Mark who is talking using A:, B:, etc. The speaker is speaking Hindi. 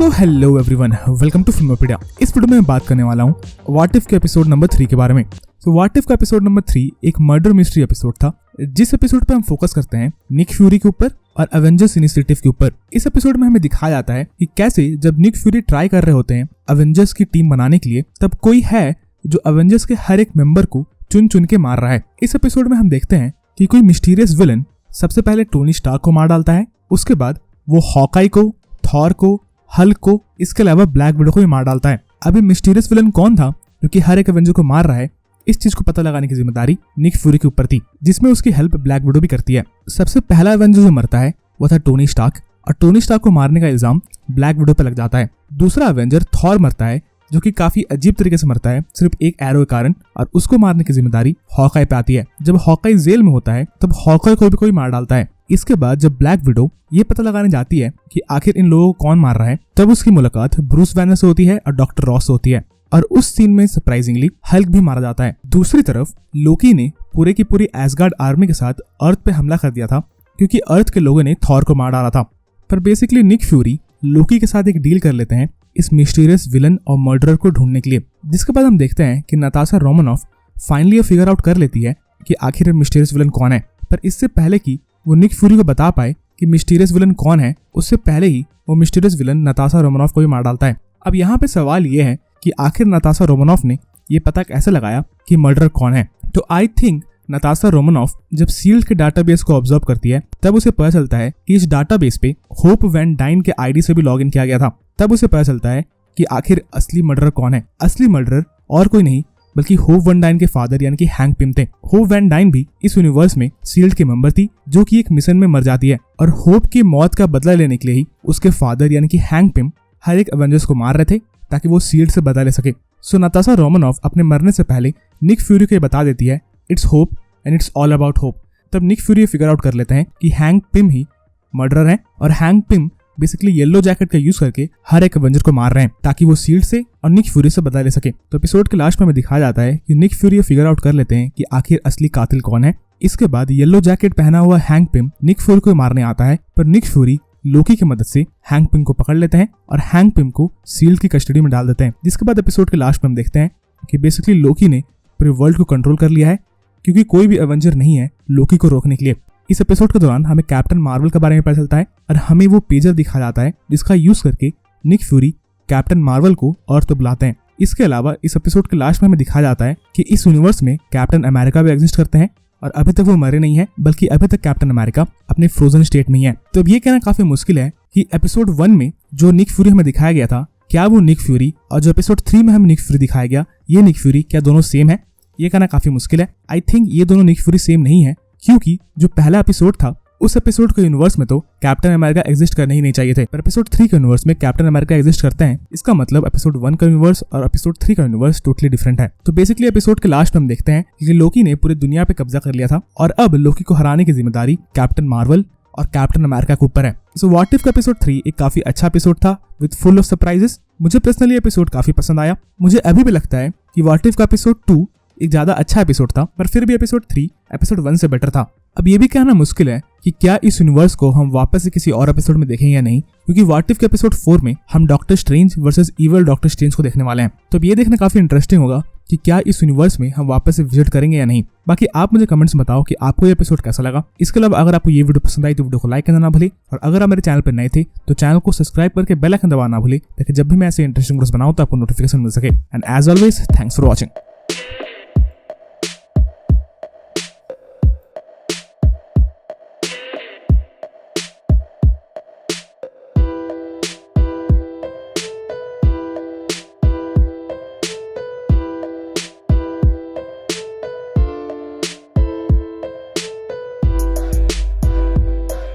A: So hello everyone, welcome to Filmopedia. इस वीडियो में मैं बात करने वाला हूँ व्हाट इफ के एपिसोड नंबर 3 के बारे में। तो व्हाट इफ का एपिसोड नंबर 3 एक मर्डर मिस्ट्री एपिसोड था, जिस एपिसोड पे हम फोकस करते हैं निक फ्यूरी के ऊपर और एवेंजर्स इनिशिएटिव के ऊपर। इस एपिसोड में हमें दिखाया जाता है कि कैसे जब निक फ्यूरी ट्राई कर रहे होते हैं एवेंजर्स की टीम बनाने के लिए, तब कोई है जो एवेंजर्स के हर एक मेंबर को चुन चुन के मार रहा है। इस एपिसोड में हम देखते हैं कि कोई मिस्टीरियस विलन सबसे पहले टोनी स्टार्क को मार डालता है, उसके बाद वो हॉकाई को, थॉर को, हल्क को, इसके अलावा ब्लैक विडो को भी मार डालता है। अभी मिस्टीरियस विलन कौन था जो कि हर एक एवेंजर को मार रहा है, इस चीज को पता लगाने की जिम्मेदारी निक फ्यूरी के ऊपर थी, जिसमें उसकी हेल्प ब्लैक विडो भी करती है। सबसे पहला एवेंजर जो मरता है वो था टोनी स्टार्क, और टोनी स्टार्क को मारने का इल्जाम ब्लैक विडो पर लग जाता है। दूसरा एवेंजर थॉर मरता है, जो कि काफी अजीब तरीके से मरता है, सिर्फ एक एरो के कारण, और उसको मारने की जिम्मेदारी हॉकाई पे आती है। जब हॉकाई जेल में होता है तब हॉकाई को भी कोई मार डालता है। इसके बाद जब ब्लैक विडो ये पता लगाने जाती है कि आखिर इन लोगों को कौन मार रहा है, तब उसकी मुलाकात ब्रूस बैनर से होती है और डॉक्टर रॉस से होती है, और उस सीन में सरप्राइजिंगली हल्क भी मारा जाता है। दूसरी तरफ लोकी ने पूरे की पूरी एसगार्ड आर्मी के साथ अर्थ पे हमला कर दिया था, क्योंकि अर्थ के लोगों ने थॉर को मार डाला था। पर बेसिकली निक फ्यूरी लोकी के साथ एक डील कर लेते हैं इस मिस्टीरियस विलन और मर्डरर को ढूंढने के लिए, जिसके बाद हम देखते हैं कि नताशा रोमानोफ फाइनली फिगर आउट कर लेती है कि आखिर मिस्टीरियस विलन कौन है। पर इससे पहले कि वो निक फ्यूरी को बता पाए कि मिस्टीरियस विलन कौन है, उससे पहले ही वो मिस्टीरियस विलन नताशा रोमानोफ को भी मार डालता है। अब यहाँ पे सवाल ये है कि आखिर नताशा रोमानोफ ने ये पता कैसे लगाया कि मर्डरर कौन है। तो आई थिंक नताशा रोमानोफ जब सील्ड के डाटाबेस को ऑब्जर्व करती है, तब उसे पता चलता है कि इस डाटाबेस पे होप वैन डाइन के आईडी से भी लॉगिन किया गया था। तब उसे पता चलता है कि आखिर असली मर्डरर कौन है। असली मर्डरर और कोई नहीं बल्कि होप वैन डाइन के फादर यानी कि हैंक पिम थे। होप वैन डाइन भी इस यूनिवर्स में सील्ड के मेंबर थी, जो कि एक मिशन में मर जाती है, और होप की मौत का बदला लेने के लिए ही उसके फादर यानी कि हैंक पिम हर एक एवेंजर्स को मार रहे थे, ताकि वो सील्ड से बदला ले सके। सो नताशा रोमानोफ अपने मरने से पहले निक फ्यूरी को बता देती है it's hope and it's all about hope. तब निक फ्यूरी फिगर आउट कर लेते हैं कि हैंक पिम ही मर्डरर है, और hang Pym basically yellow jacket का यूज करके हर एक एवेंजर को मार रहे हैं, ताकि वो सील्ड से और निक फ्यूरी से बदला ले सके। तो एपिसोड के लास्ट में हमें दिखाया जाता है कि निक फ्यूरी फिगर आउट कर लेते हैं कि आखिर असली कातिल कौन है। इसके बाद येलो जैकेट पहना हुआ हैंक पिम निक फ्यूरी को मारने आता है, पर निक फ्यूरी लोकी की मदद से हैंक पिम को पकड़ लेते हैं और हैंक पिम को सील्ड की कस्टडी में डाल देते हैं। जिसके बाद एपिसोड के लास्ट में हम देखते हैं कि बेसिकली लोकी ने पूरे वर्ल्ड को कंट्रोल कर लिया है, क्योंकि कोई भी एवेंजर नहीं है लोकी को रोकने के लिए। इस एपिसोड के दौरान हमें कैप्टन मार्वल के बारे में पता चलता है, और हमें वो पेजर दिखाया जाता है जिसका यूज करके निक फ्यूरी कैप्टन मार्वल को अर्थ पे बुलाते हैं। इसके अलावा इस एपिसोड के लास्ट में हमें दिखाया जाता है कि इस यूनिवर्स में कैप्टन अमेरिका भी एग्जिस्ट करते हैं, और अभी तक वो मरे नहीं है, बल्कि अभी तक कैप्टन अमेरिका अपने फ्रोजन स्टेट में ही है। तो अब ये कहना काफी मुश्किल है कि एपिसोड 1 में जो निक फ्यूरी हमें दिखाया गया था, क्या वो निक फ्यूरी, और जो एपिसोड 3 में हमें निक फ्यूरी दिखाया गया, ये निक फ्यूरी क्या दोनों सेम है? ये कहना काफी मुश्किल है। आई थिंक ये दोनों निक फ्यूरी सेम नहीं है, क्योंकि जो पहला एपिसोड था उस एपिसोड के यूनिवर्स में तो कैप्टन अमेरिका एग्जिस्ट करने ही नहीं चाहिए थे, पर एपिसोड 3 के यूनिवर्स में कैप्टन अमेरिका एग्जिस्ट करते हैं। इसका मतलब एपिसोड 1 का यूनिवर्स और एपिसोड 3 का यूनिवर्स टोटली डिफरेंट है। तो बेसिकली एपिसोड के लास्ट में हम देखते हैं कि लोकी ने पूरी दुनिया पे कब्जा कर लिया था, और अब लोकी को हराने की जिम्मेदारी कैप्टन मार्वल और कैप्टन अमेरिका के ऊपर है। सो व्हाट इफ का एपिसोड 3 एक काफी अच्छा एपिसोड था विद फुल ऑफ सरप्राइजेस। मुझे पर्सनली एपिसोड काफी पसंद आया। मुझे अभी भी लगता है कि व्हाट इफ का एपिसोड 2 एक ज्यादा अच्छा एपिसोड था, पर फिर भी एपिसोड 3 एपिसोड 1 से बेटर था। अब ये भी कहना मुश्किल है कि क्या इस यूनिवर्स को हम वापस से किसी और एपिसोड में देखेंगे या नहीं, क्योंकि व्हाट इफ के एपिसोड 4 में हम doctor strange versus evil doctor strange को देखने वाले हैं। तो अब ये देखना काफी इंटरेस्टिंग होगा कि क्या इस यूनिवर्स में हम वापस से विजिट करेंगे या नहीं। बाकी आप मुझे कमेंट्स में बताओ कि आपको ये एपिसोड कैसा लगा। इसके अलावा अगर आपको ये वीडियो पसंद आई तो वीडियो को लाइक करना ना भूले, और अगर आप मेरे चैनल पर नए थे तो चैनल को सब्सक्राइब करके बेल आइकन दबाना ना भूले, ताकि जब भी मैं ऐसे इंटरेस्टिंग वीडियोस बनाऊं तो आपको नोटिफिकेशन मिल सके। And as always thanks for watching.